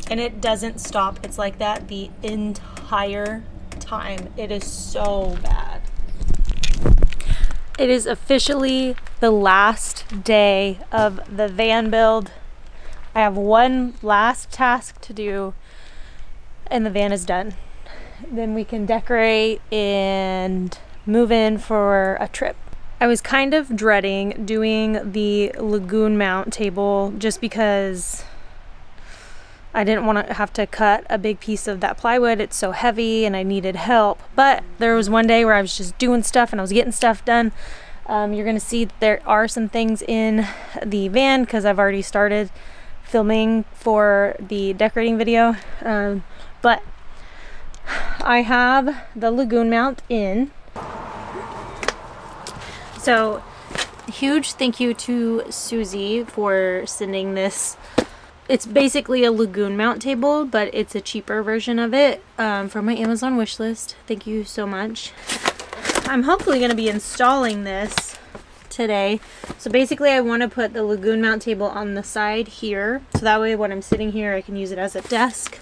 and it doesn't stop. It's like that the entire time. It is so bad. It is officially the last day of the van build. I have one last task to do and the van is done. Then we can decorate and move in for a trip. I was kind of dreading doing the lagoon mount table just because I didn't want to have to cut a big piece of that plywood. It's so heavy and I needed help. But there was one day where I was just doing stuff and I was getting stuff done. You're gonna see there are some things in the van because I've already started filming for the decorating video. But I have the lagoon mount in. So huge thank you to Susie for sending this. It's basically a lagoon mount table, but it's a cheaper version of it from my Amazon wish list. Thank you so much. I'm hopefully going to be installing this today. So basically I want to put the lagoon mount table on the side here. So that way when I'm sitting here I can use it as a desk.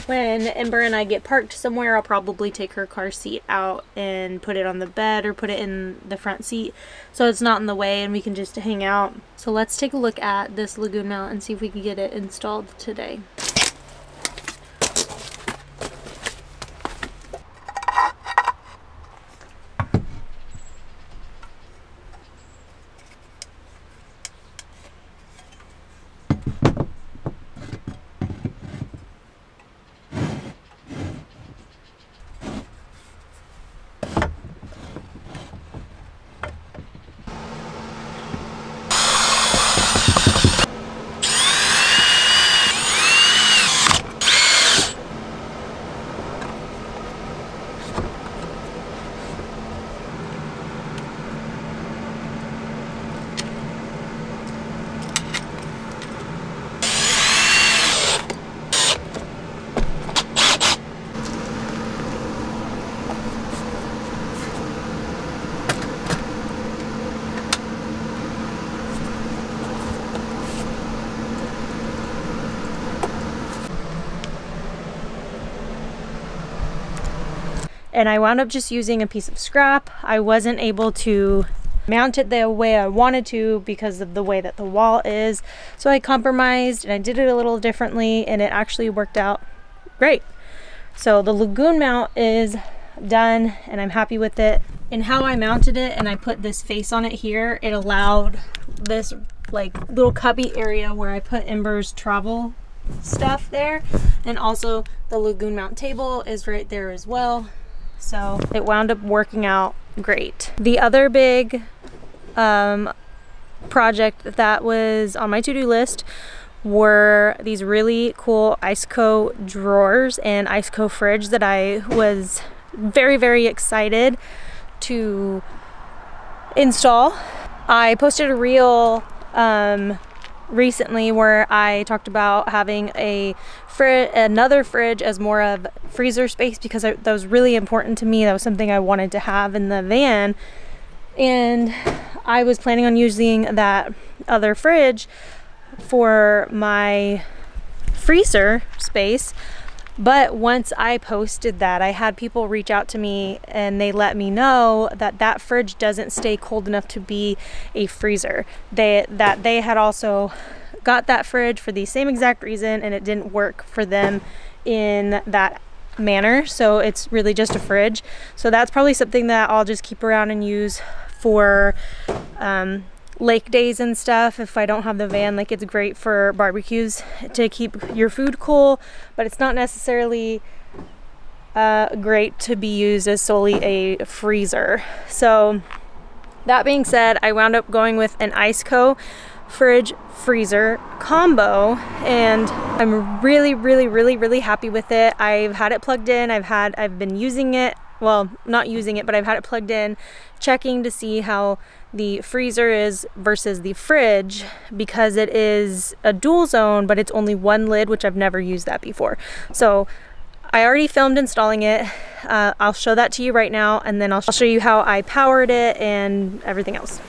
When Ember and I get parked somewhere, I'll probably take her car seat out and put it on the bed or put it in the front seat so it's not in the way and we can just hang out. So let's take a look at this lagoon mount and see if we can get it installed today. And I wound up just using a piece of scrap. I wasn't able to mount it the way I wanted to because of the way that the wall is. So I compromised and I did it a little differently and it actually worked out great. So the lagoon mount is done and I'm happy with it. And how I mounted it and I put this face on it here, it allowed this like little cubby area where I put Ember's travel stuff there. And also the lagoon mount table is right there as well. So it wound up working out great. The other big project that was on my to-do list were these really cool iceco drawers and iceco fridge that I was very, very excited to install. I posted a reel recently where I talked about having another fridge as more of freezer space because that was really important to me. That was something I wanted to have in the van, and I was planning on using that other fridge for my freezer space. But once I posted that, I had people reach out to me and they let me know that that fridge doesn't stay cold enough to be a freezer. They had also got that fridge for the same exact reason and it didn't work for them in that manner. So it's really just a fridge. So that's probably something that I'll just keep around and use for lake days and stuff. If I don't have the van, like it's great for barbecues to keep your food cool, but it's not necessarily great to be used as solely a freezer. So that being said, I wound up going with an iceco fridge freezer combo and I'm really happy with it. I've had it plugged in, I've been using it, well, not using it, but I've had it plugged in, checking to see how the freezer is versus the fridge, because it is a dual zone, but it's only one lid, which I've never used that before. So I already filmed installing it. I'll show that to you right now, and then I'll show you how I powered it and everything else.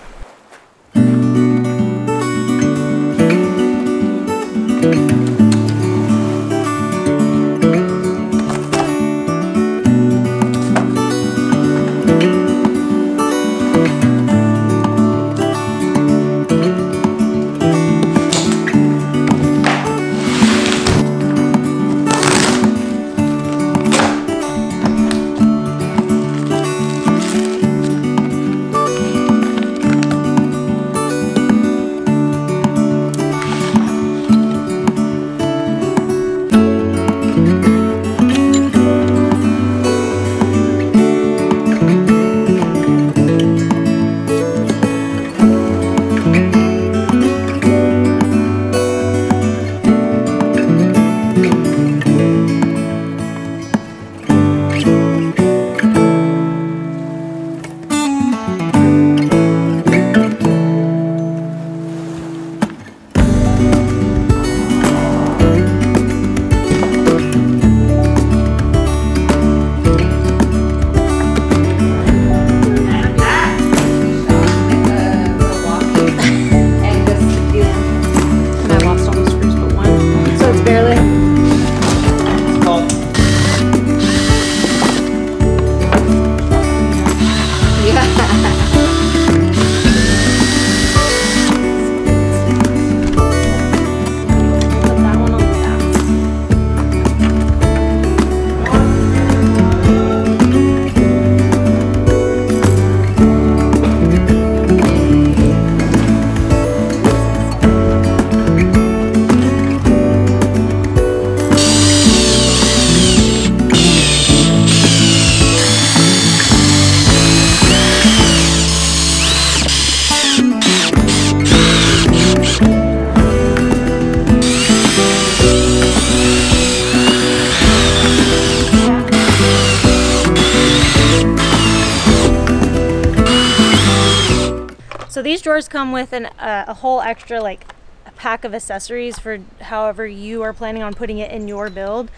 drawers come with a whole extra like a pack of accessories for however you are planning on putting it in your build.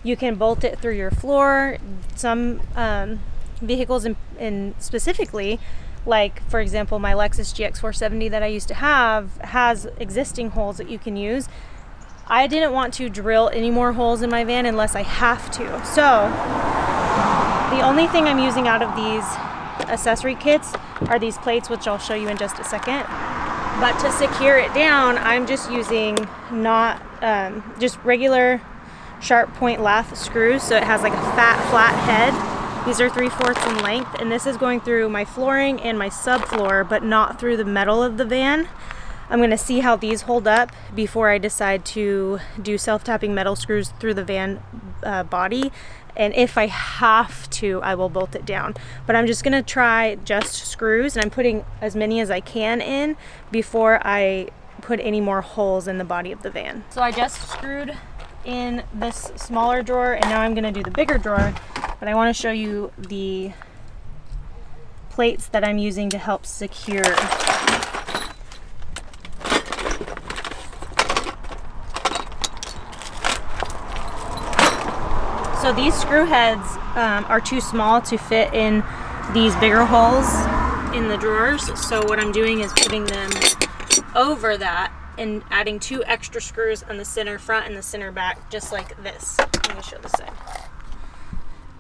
You can bolt it through your floor. Some vehicles in specifically, like for example my Lexus GX470 that I used to have, has existing holes that you can use. I didn't want to drill any more holes in my van unless I have to. So the only thing I'm using out of these accessory kits are these plates, which I'll show you in just a second. But to secure it down, I'm just using not just regular sharp point lath screws, so it has like a flat head. These are 3/4 in length, and this is going through my flooring and my subfloor, but not through the metal of the van. I'm gonna see how these hold up before I decide to do self-tapping metal screws through the van body. And if I have to, I will bolt it down. But I'm just gonna try just screws, and I'm putting as many as I can in before I put any more holes in the body of the van. So I just screwed in this smaller drawer, and now I'm gonna do the bigger drawer, but I wanna show you the plates that I'm using to help secure. So these screw heads are too small to fit in these bigger holes in the drawers. So what I'm doing is putting them over that and adding 2 extra screws on the center front and the center back, just like this. Let me show this side.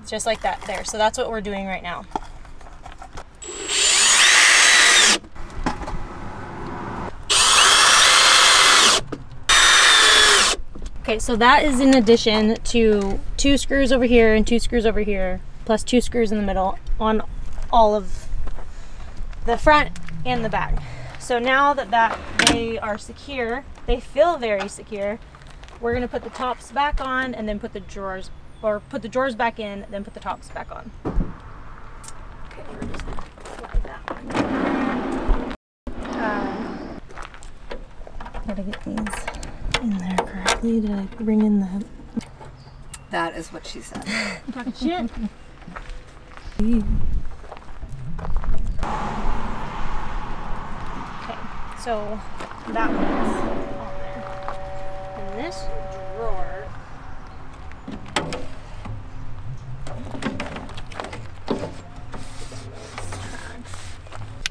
Just like that there. So that's what we're doing right now. Okay, so that is in addition to 2 screws over here and 2 screws over here, plus 2 screws in the middle on all of the front and the back. So now that they are secure, they feel very secure, we're gonna put the tops back on and then put the drawers, or put the drawers back in, then put the tops back on. Okay, we're just gonna slide that one. Gotta get these in there correctly to bring in the... That is what she said. I'm talking shit. Okay, so that one's on there. And this drawer,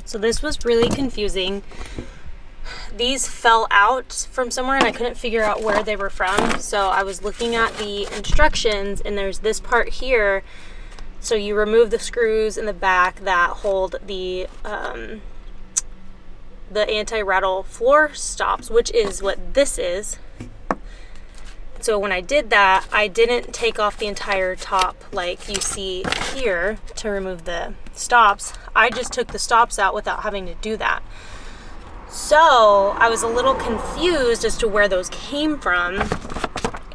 so this was really confusing. These fell out from somewhere and I couldn't figure out where they were from. So I was looking at the instructions, and there's this part here. So you remove the screws in the back that hold the anti-rattle floor stops, which is what this is. So when I did that, I didn't take off the entire top like you see here to remove the stops. I just took the stops out without having to do that. So I was a little confused as to where those came from,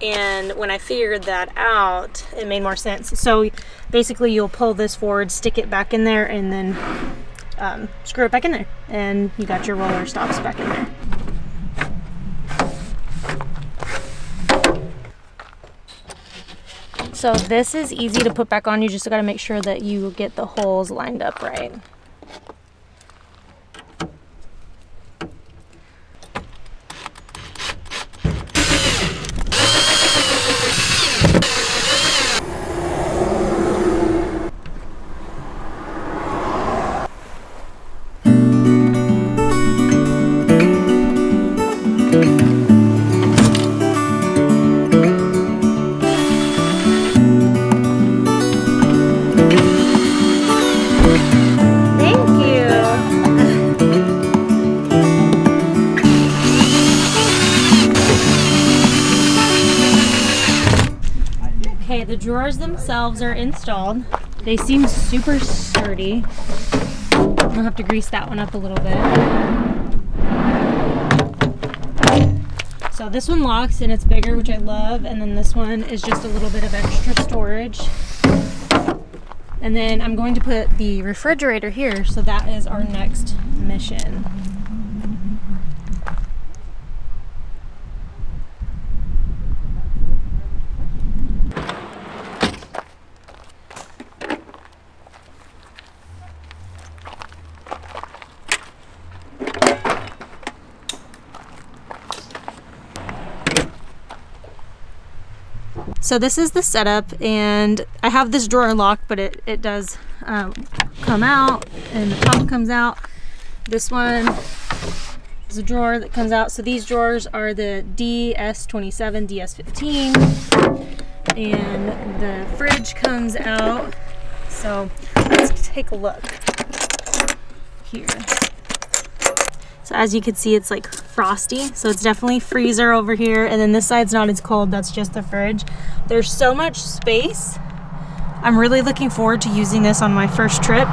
and when I figured that out, it made more sense. So basically you'll pull this forward, stick it back in there, and then screw it back in there, and you got your roller stops back in there. So this is easy to put back on. You just got to make sure that you get the holes lined up right. Okay, the drawers themselves are installed. They seem super sturdy. I'll have to grease that one up a little bit. So this one locks and it's bigger, which I love, and then this one is just a little bit of extra storage. And then I'm going to put the refrigerator here, so that is our next mission. So this is the setup, and I have this drawer locked, but it does come out, and the pump comes out. This one is a drawer that comes out. So these drawers are the DS27, DS15, and the fridge comes out. So let's take a look here. So as you can see, it's like frosty. So it's definitely freezer over here. And then this side's not as cold, that's just the fridge. There's so much space. I'm really looking forward to using this on my first trip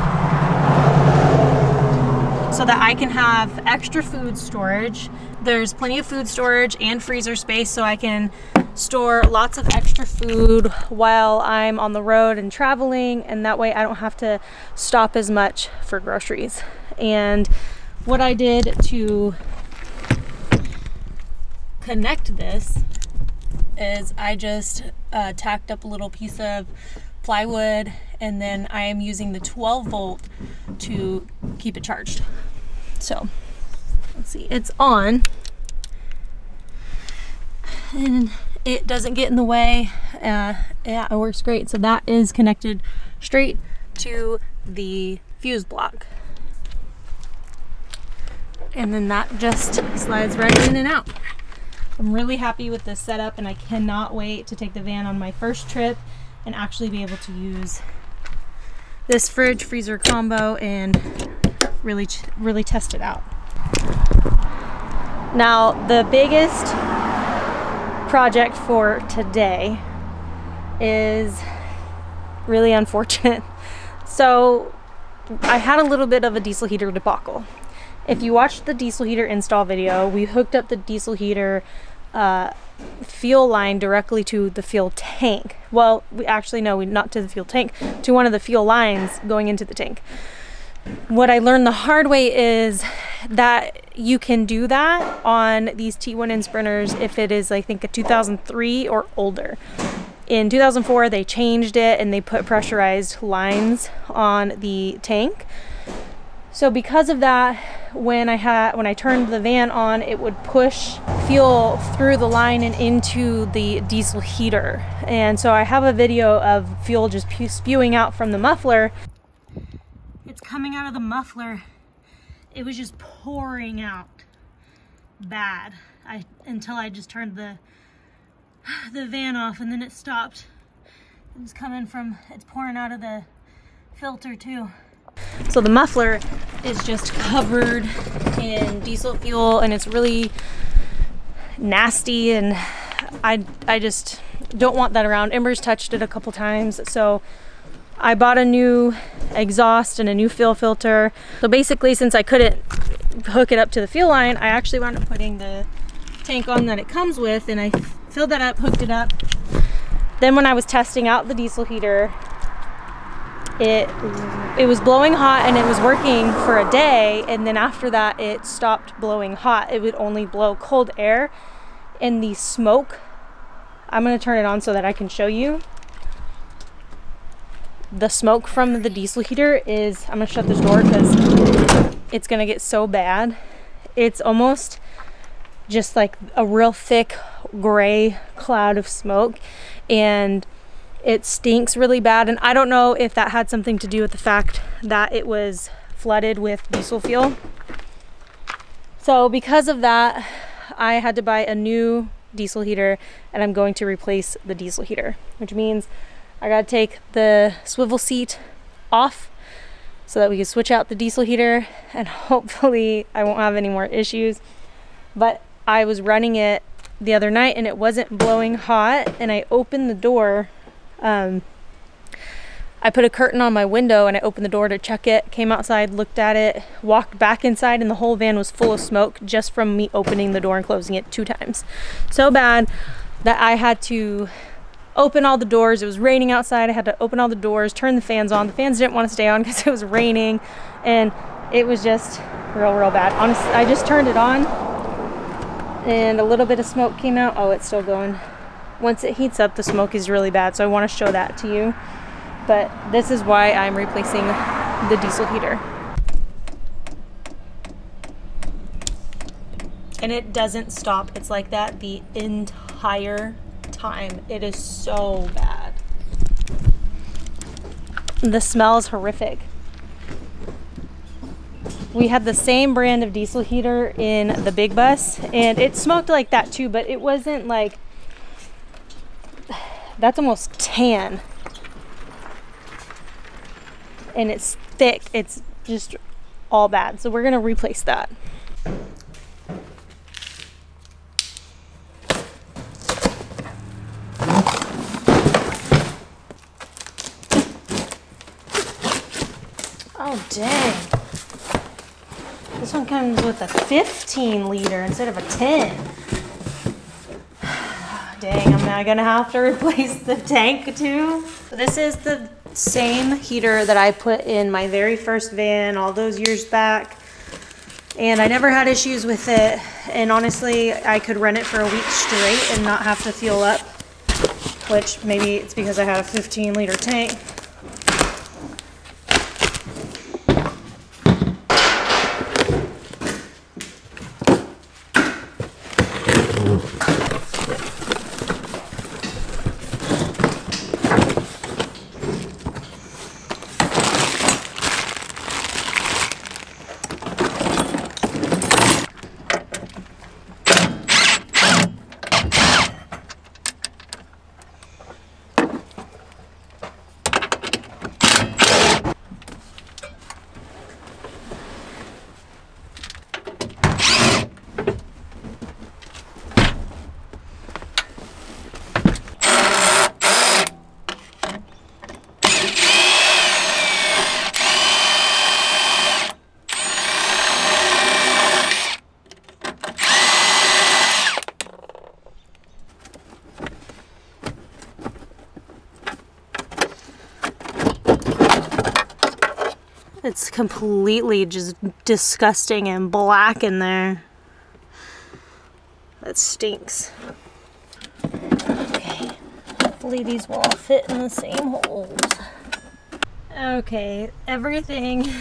so that I can have extra food storage. There's plenty of food storage and freezer space, so I can store lots of extra food while I'm on the road and traveling, and that way I don't have to stop as much for groceries. And what I did to connect this is I just tacked up a little piece of plywood, and then I am using the 12 volt to keep it charged. So let's see, it's on and it doesn't get in the way. Yeah, it works great. So that is connected straight to the fuse block, and then that just slides right in and out. I'm really happy with this setup, and I cannot wait to take the van on my first trip and actually be able to use this fridge freezer combo and really test it out. Now, the biggest project for today is really unfortunate. So I had a little bit of a diesel heater debacle. If you watched the diesel heater install video, we hooked up the diesel heater fuel line directly to the fuel tank. Well, we actually, no, not to the fuel tank, to one of the fuel lines going into the tank. What I learned the hard way is that you can do that on these T1N Sprinters if it is, I think, a 2003 or older. In 2004, they changed it and they put pressurized lines on the tank. So because of that, when I turned the van on, it would push fuel through the line and into the diesel heater. And so I have a video of fuel just spewing out from the muffler. It's coming out of the muffler. It was just pouring out bad until I just turned the van off, and then it stopped. It was coming from, it's pouring out of the filter too. So the muffler is just covered in diesel fuel, and it's really nasty, and I just don't want that around. Ember's touched it a couple times, so I bought a new exhaust and a new fuel filter. So basically, since I couldn't hook it up to the fuel line, I actually wound up putting the tank on that it comes with, and I filled that up, hooked it up. Then when I was testing out the diesel heater, it was blowing hot and it was working for a day, and then after that it stopped blowing hot. It would only blow cold air, and the smoke, I'm going to turn it on so that I can show you. The smoke from the diesel heater is, I'm going to shut this door because it's going to get so bad. It's almost just like a real thick gray cloud of smoke, and it stinks really bad. And I don't know if that had something to do with the fact that it was flooded with diesel fuel. So because of that, I had to buy a new diesel heater, and I'm going to replace the diesel heater, which means I gotta take the swivel seat off so that we can switch out the diesel heater, and hopefully I won't have any more issues. But I was running it the other night and it wasn't blowing hot, and I opened the door. I put a curtain on my window and I opened the door to check it, came outside, looked at it, walked back inside, and the whole van was full of smoke just from me opening the door and closing it 2 times. So bad that I had to open all the doors. It was raining outside. I had to open all the doors, turn the fans on. The fans didn't want to stay on because it was raining, and it was just real bad. Honestly, I just turned it on and a little bit of smoke came out. Oh, it's still going. Once it heats up, the smoke is really bad, so I want to show that to you. But this is why I'm replacing the diesel heater. And it doesn't stop. It's like that the entire time. It is so bad. The smell is horrific. We had the same brand of diesel heater in the big bus, and it smoked like that too, but it wasn't like, that's almost tan. And it's thick. It's just all bad. So we're gonna replace that. Oh dang. This one comes with a 15 liter instead of a 10. Dang, I'm now gonna have to replace the tank too. This is the same heater that I put in my very first van all those years back. And I never had issues with it. And honestly, I could run it for a week straight and not have to fuel up. Which maybe it's because I had a 15 liter tank. It's completely just disgusting and black in there. That stinks. Okay, hopefully these will all fit in the same holes. Okay, everything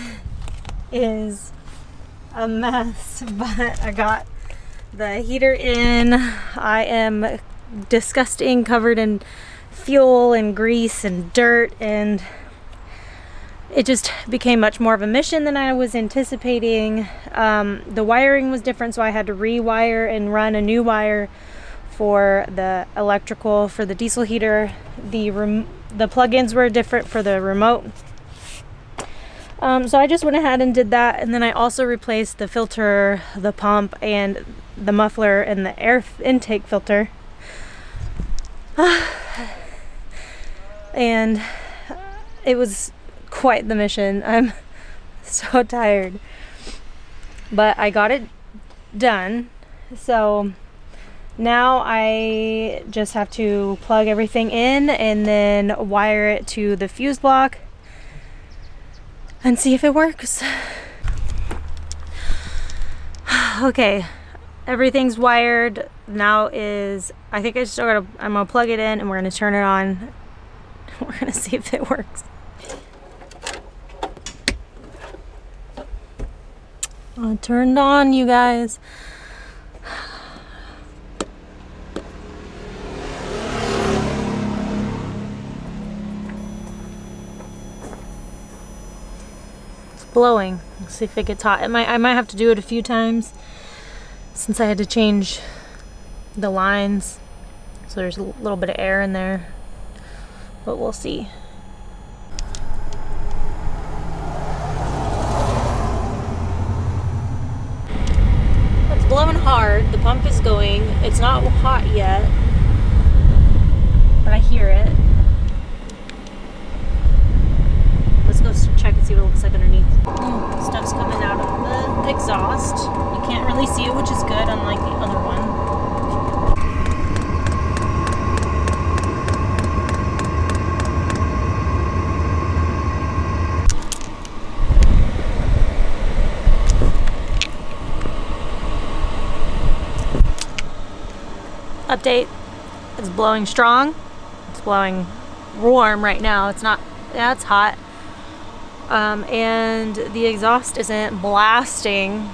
is a mess, but I got the heater in. I am disgusting, covered in fuel and grease and dirt, and it just became much more of a mission than I was anticipating. The wiring was different, so I had to rewire and run a new wire for the electrical for the diesel heater. The plug-ins were different for the remote. So I just went ahead and did that, and then I also replaced the filter, the pump, and the muffler and the air intake filter. And it was quite the mission. I'm so tired, but I got it done. So now I just have to plug everything in and then wire it to the fuse block and see if it works. Okay, everything's wired. Now I think I'm gonna plug it in and we're gonna turn it on. We're gonna see if it works. Turned on, you guys. It's blowing. Let's see if it gets hot. I might have to do it a few times since I had to change the lines. So there's a little bit of air in there, but we'll see. Blowing hard. The pump is going. It's not hot yet, but I hear it. Let's go check and see what it looks like underneath. Stuff's coming out of the exhaust. You can't really see it, which is good, unlike the other one. Update, it's blowing strong. It's blowing warm right now. It's not, yeah, it's hot. And the exhaust isn't blasting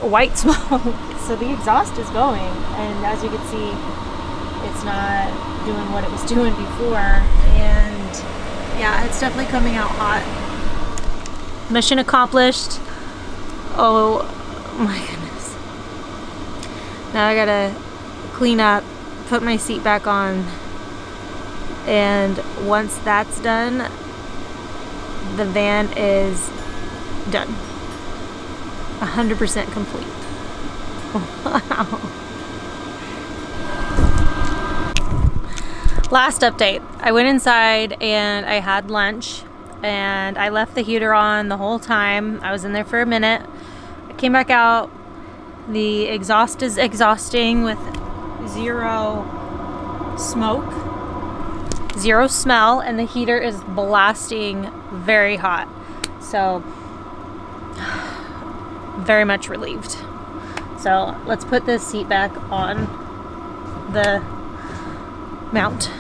white smoke. So the exhaust is going, and as you can see, it's not doing what it was doing before. And yeah, it's definitely coming out hot. Mission accomplished. Oh my goodness. Now I gotta clean up, put my seat back on, and once that's done, the van is done. 100% complete. Wow. Last update. I went inside and I had lunch, and I left the heater on the whole time. I was in there for a minute. I came back out. The exhaust is exhausting with zero smoke, zero smell, and the heater is blasting very hot. So very much relieved. So let's put this seat back on the mount.